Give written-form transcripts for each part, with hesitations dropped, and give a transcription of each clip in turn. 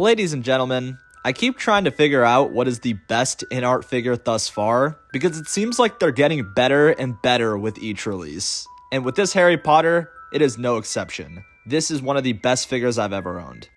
Ladies and gentlemen, I keep trying to figure out what is the best INART figure thus far, because it seems like they're getting better and better with each release. And with this Harry Potter, it is no exception. This is one of the best figures I've ever owned.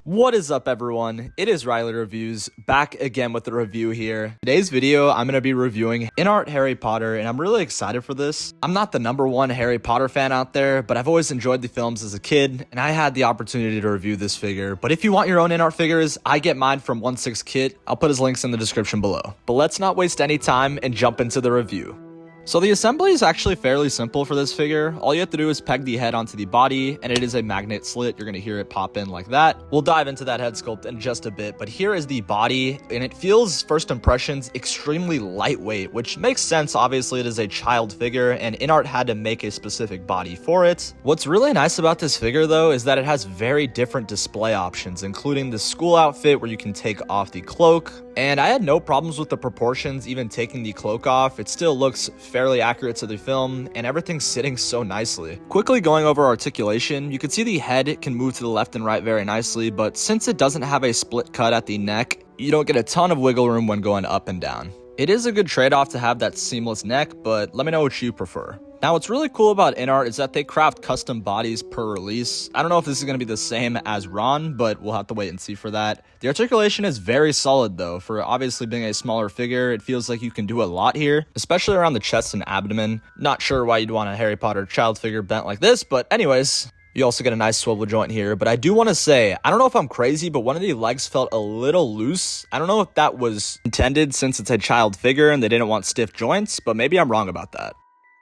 What is up, everyone? It is Riley Reviews, back again with the review here. Today's video, I'm going to be reviewing INART Harry Potter, and I'm really excited for this. I'm not the #1 Harry Potter fan out there, but I've always enjoyed the films as a kid, and I had the opportunity to review this figure. But if you want your own INART figures, I get mine from 16 Kit. I'll put his links in the description below. But let's not waste any time and jump into the review. So the assembly is actually fairly simple for this figure. All you have to do is peg the head onto the body, and it is a magnet slit. You're going to hear it pop in like that. We'll dive into that head sculpt in just a bit, but here is the body, and it feels, first impressions, extremely lightweight, which makes sense. Obviously, it is a child figure, and INART had to make a specific body for it. What's really nice about this figure, though, is that it has very different display options, including the school outfit where you can take off the cloak, and I had no problems with the proportions, even taking the cloak off. It still looks fairly accurate to the film, and everything's sitting so nicely. Quickly going over articulation, you can see the head can move to the left and right very nicely, but since it doesn't have a split cut at the neck, you don't get a ton of wiggle room when going up and down. It is a good trade-off to have that seamless neck, but let me know what you prefer. Now, what's really cool about INART is that they craft custom bodies per release. I don't know if this is going to be the same as Ron, but we'll have to wait and see for that. The articulation is very solid, though. For obviously being a smaller figure, it feels like you can do a lot here, especially around the chest and abdomen. Not sure why you'd want a Harry Potter child figure bent like this, but anyways, you also get a nice swivel joint here. But I do want to say, I don't know if I'm crazy, but one of the legs felt a little loose. I don't know if that was intended since it's a child figure and they didn't want stiff joints, but maybe I'm wrong about that.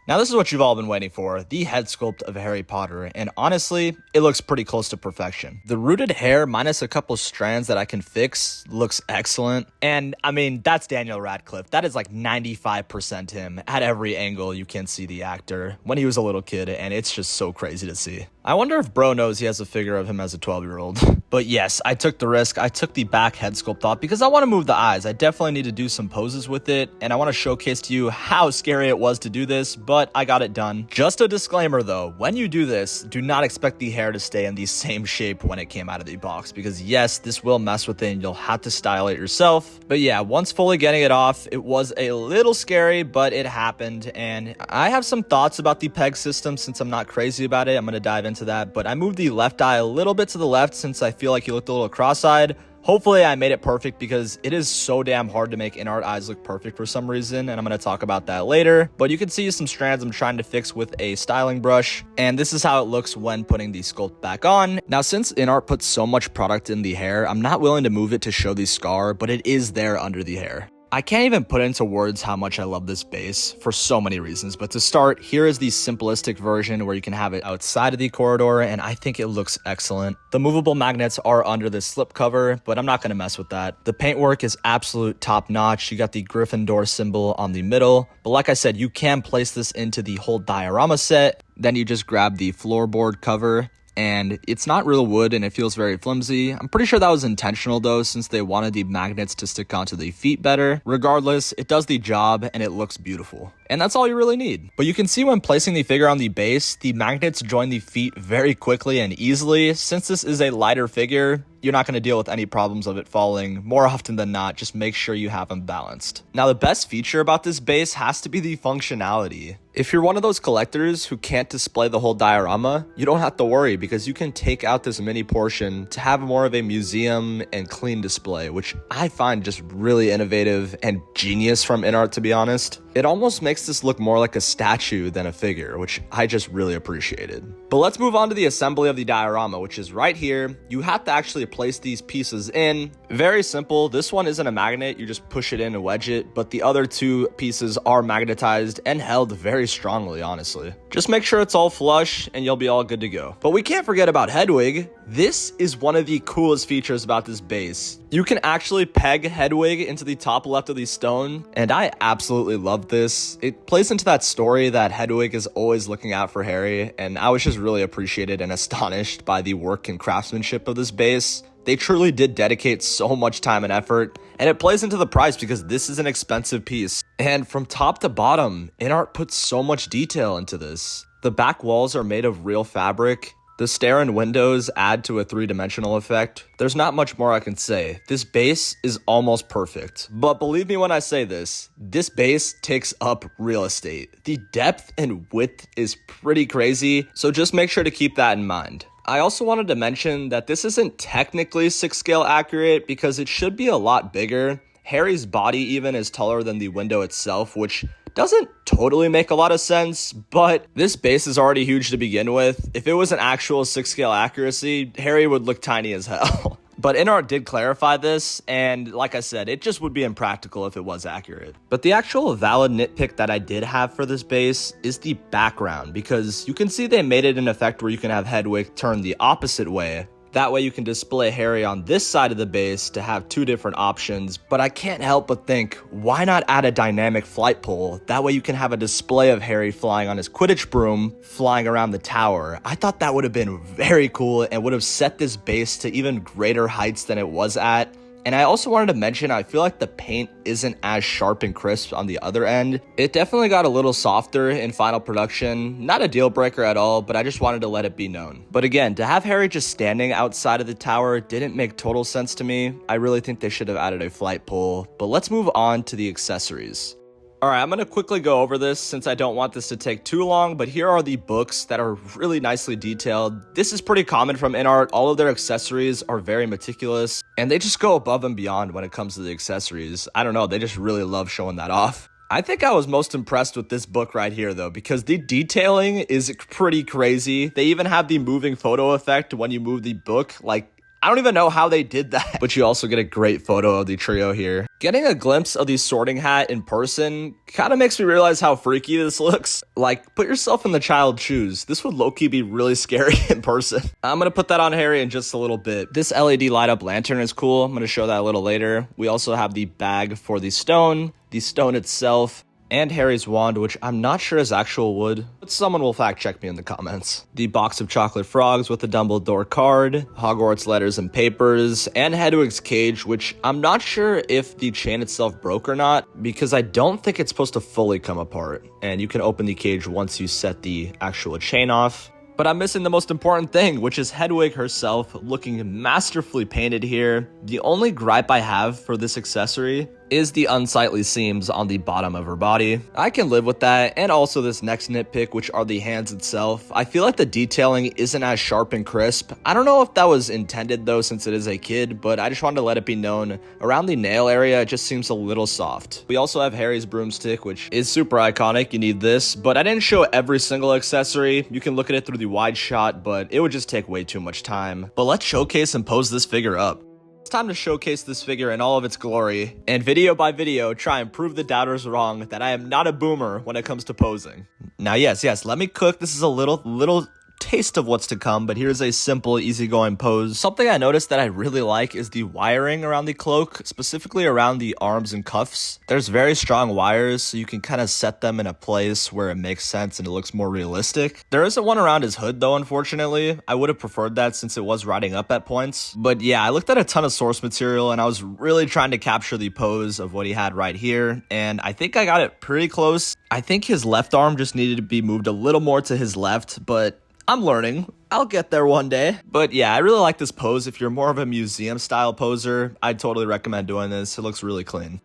Now, this is what you've all been waiting for, the head sculpt of Harry Potter, and honestly, it looks pretty close to perfection. The rooted hair, minus a couple strands that I can fix, looks excellent. And, I mean, that's Daniel Radcliffe. That is like 95% him. At every angle, you can see the actor when he was a little kid, and it's just so crazy to see. I wonder if bro knows he has a figure of him as a 12-year-old. But yes, I took the risk. I took the back head sculpt off because I want to move the eyes. I definitely need to do some poses with it, and I want to showcase to you how scary it was to do this, but I got it done. Just a disclaimer though, when you do this, do not expect the hair to stay in the same shape when it came out of the box, because yes, this will mess with it and you'll have to style it yourself. But yeah, once fully getting it off, it was a little scary, but it happened, and I have some thoughts about the peg system since I'm not crazy about it. I'm going to dive into that, but I moved the left eye a little bit to the left since I feel like he looked a little cross-eyed. Hopefully I made it perfect because it is so damn hard to make INART eyes look perfect for some reason, and I'm going to talk about that later. But you can see some strands I'm trying to fix with a styling brush, and this is how it looks when putting the sculpt back on. Now, since INART puts so much product in the hair, I'm not willing to move it to show the scar, but it is there under the hair. I can't even put into words how much I love this base for so many reasons, but to start, here is the simplistic version where you can have it outside of the corridor, and I think it looks excellent. The movable magnets are under the slip cover, but I'm not going to mess with that. The paintwork is absolute top notch. You got the Gryffindor symbol on the middle, but like I said, you can place this into the whole diorama set. Then you just grab the floorboard cover, and it's not real wood and it feels very flimsy. I'm pretty sure that was intentional though, since they wanted the magnets to stick onto the feet better. Regardless, it does the job and it looks beautiful. And that's all you really need. But you can see when placing the figure on the base, the magnets join the feet very quickly and easily. Since this is a lighter figure, you're not going to deal with any problems of it falling. More often than not, just make sure you have them balanced. Now, the best feature about this base has to be the functionality. If you're one of those collectors who can't display the whole diorama, you don't have to worry because you can take out this mini portion to have more of a museum and clean display, which I find just really innovative and genius from INART, to be honest. It almost makes this look more like a statue than a figure, which I just really appreciated. But let's move on to the assembly of the diorama, which is right here. You have to actually place these pieces in. Very simple. This one isn't a magnet. You just push it in and wedge it, but the other two pieces are magnetized and held very strongly, honestly. Just make sure it's all flush and you'll be all good to go. But we can't forget about Hedwig. This is one of the coolest features about this base. You can actually peg Hedwig into the top left of the stone, and I absolutely love this. It plays into that story that Hedwig is always looking out for Harry, and I was just really appreciated and astonished by the work and craftsmanship of this base. They truly did dedicate so much time and effort, and it plays into the price because this is an expensive piece. And from top to bottom, INART puts so much detail into this. The back walls are made of real fabric. The stair and windows add to a three-dimensional effect. There's not much more I can say. This base is almost perfect. But believe me when I say this base takes up real estate. The depth and width is pretty crazy, so just make sure to keep that in mind. I also wanted to mention that this isn't technically 6 scale accurate because it should be a lot bigger. Harry's body even is taller than the window itself, which doesn't totally make a lot of sense, but this base is already huge to begin with. If it was an actual 6 scale accuracy, Harry would look tiny as hell. But INART did clarify this, and like I said, it just would be impractical if it was accurate. But the actual valid nitpick that I did have for this base is the background, because you can see they made it an effect where you can have Hedwig turn the opposite way. That way you can display Harry on this side of the base to have 2 different options, but I can't help but think, why not add a dynamic flight pole? That way you can have a display of Harry flying on his Quidditch broom, flying around the tower. I thought that would have been very cool and would have set this base to even greater heights than it was at. And I also wanted to mention, I feel like the paint isn't as sharp and crisp on the other end. It definitely got a little softer in final production. Not a deal breaker at all, but I just wanted to let it be known. But again, to have Harry just standing outside of the tower didn't make total sense to me. I really think they should have added a flight pole. But let's move on to the accessories. Alright, I'm going to quickly go over this since I don't want this to take too long, but here are the books that are really nicely detailed. This is pretty common from INART. All of their accessories are very meticulous, and they just go above and beyond when it comes to the accessories. I don't know, they just really love showing that off. I think I was most impressed with this book right here though, because the detailing is pretty crazy. They even have the moving photo effect when you move the book, like, I don't even know how they did that. But you also get a great photo of the trio here. Getting a glimpse of the Sorting Hat in person kind of makes me realize how freaky this looks. Like, put yourself in the child's shoes. This would low-key be really scary in person. I'm going to put that on Harry in just a little bit. This LED light-up lantern is cool. I'm going to show that a little later. We also have the bag for the stone itself, and Harry's wand, which I'm not sure is actual wood, but someone will fact check me in the comments. The box of chocolate frogs with the Dumbledore card, Hogwarts letters and papers, and Hedwig's cage, which I'm not sure if the chain itself broke or not, because I don't think it's supposed to fully come apart, and you can open the cage once you set the actual chain off. But I'm missing the most important thing, which is Hedwig herself looking masterfully painted here. The only gripe I have for this accessory is the unsightly seams on the bottom of her body. I can live with that, and also this next nitpick, which are the hands itself. I feel like the detailing isn't as sharp and crisp. I don't know if that was intended though, since it is a kid, but I just wanted to let it be known. Around the nail area, it just seems a little soft. We also have Harry's broomstick, which is super iconic. You need this, but I didn't show every single accessory. You can look at it through the wide shot, but it would just take way too much time. But let's showcase and pose this figure up. It's time to showcase this figure in all of its glory, and video by video, try and prove the doubters wrong that I am not a boomer when it comes to posing. Now, yes, let me cook. This is a little taste of what's to come, but here's a simple, easygoing pose. Something I noticed that I really like is the wiring around the cloak, specifically around the arms and cuffs. There's very strong wires, so you can kind of set them in a place where it makes sense and it looks more realistic. There isn't one around his hood though, unfortunately. I would have preferred that since it was riding up at points. But yeah, I looked at a ton of source material and I was really trying to capture the pose of what he had right here, and I think I got it pretty close. I think his left arm just needed to be moved a little more to his left, but I'm learning. I'll get there one day. But yeah, I really like this pose. If you're more of a museum style poser, I'd totally recommend doing this. It looks really clean.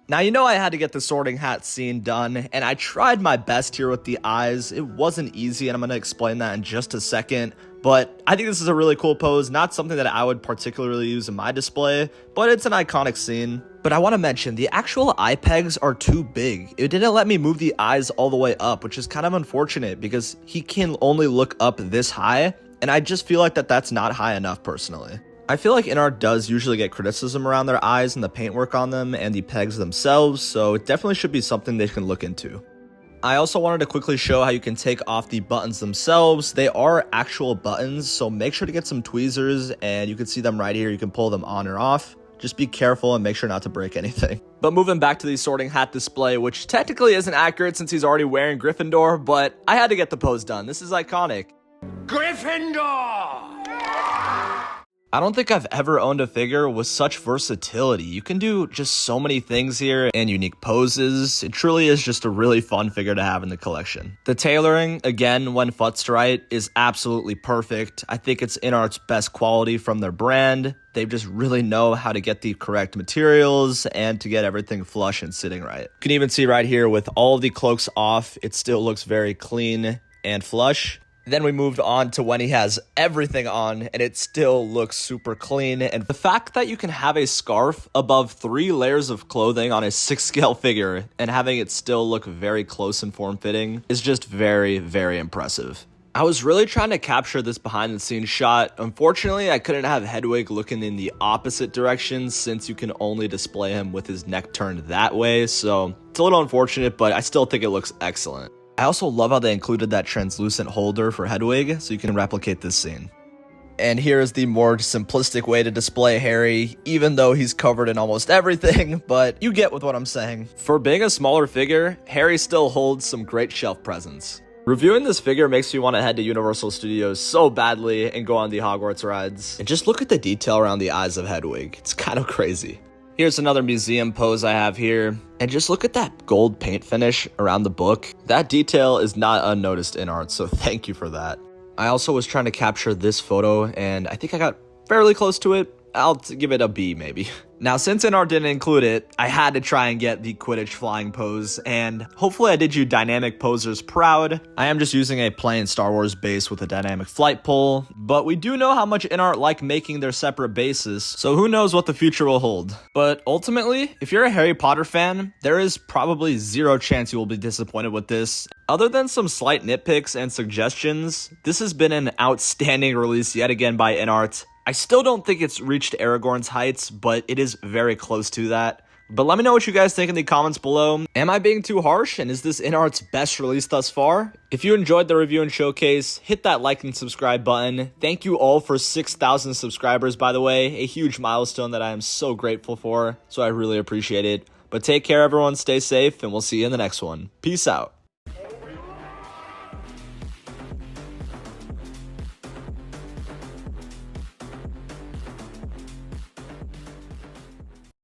Now, you know I had to get the Sorting Hat scene done, and I tried my best here with the eyes. It wasn't easy, and I'm going to explain that in just a second. But I think this is a really cool pose, not something that I would particularly use in my display, but it's an iconic scene. But I want to mention, the actual eye pegs are too big. It didn't let me move the eyes all the way up, which is kind of unfortunate because he can only look up this high, and I just feel like that's not high enough personally. I feel like INART does usually get criticism around their eyes and the paintwork on them and the pegs themselves, so it definitely should be something they can look into. I also wanted to quickly show how you can take off the buttons themselves. They are actual buttons, so make sure to get some tweezers, and you can see them right here. You can pull them on or off. Just be careful and make sure not to break anything. But moving back to the Sorting Hat display, which technically isn't accurate since he's already wearing Gryffindor, but I had to get the pose done. This is iconic. Gryffindor! I don't think I've ever owned a figure with such versatility. You can do just so many things here and unique poses. It truly is just a really fun figure to have in the collection. The tailoring, again, when futzed right, is absolutely perfect. I think it's INART's best quality from their brand. They just really know how to get the correct materials and to get everything flush and sitting right. You can even see right here with all of the cloaks off, it still looks very clean and flush. Then we moved on to when he has everything on and it still looks super clean. And the fact that you can have a scarf above 3 layers of clothing on a 6 scale figure and having it still look very close and form-fitting is just very, very impressive. I was really trying to capture this behind the scenes shot. Unfortunately, I couldn't have Hedwig looking in the opposite direction since you can only display him with his neck turned that way. So it's a little unfortunate, but I still think it looks excellent. I also love how they included that translucent holder for Hedwig so you can replicate this scene. And here's the more simplistic way to display Harry, even though he's covered in almost everything, but you get with what I'm saying. For being a smaller figure, Harry still holds some great shelf presence. Reviewing this figure makes me want to head to Universal Studios so badly and go on the Hogwarts rides. And just look at the detail around the eyes of Hedwig. It's kind of crazy. Here's another museum pose I have here. And just look at that gold paint finish around the book. That detail is not unnoticed in art, so thank you for that. I also was trying to capture this photo, and I think I got fairly close to it. I'll give it a B maybe. Now, since INART didn't include it, I had to try and get the Quidditch flying pose, and hopefully I did you dynamic posers proud. I am just using a plain Star Wars base with a dynamic flight pole, but we do know how much INART like making their separate bases, so who knows what the future will hold. But ultimately, if you're a Harry Potter fan, there is probably zero chance you will be disappointed with this. Other than some slight nitpicks and suggestions, this has been an outstanding release yet again by INART. I still don't think it's reached Aragorn's heights, but it is very close to that. But let me know what you guys think in the comments below. Am I being too harsh, and is this INART's best release thus far? If you enjoyed the review and showcase, hit that like and subscribe button. Thank you all for 6,000 subscribers, by the way, a huge milestone that I am so grateful for, so I really appreciate it. But take care, everyone, stay safe, and we'll see you in the next one. Peace out.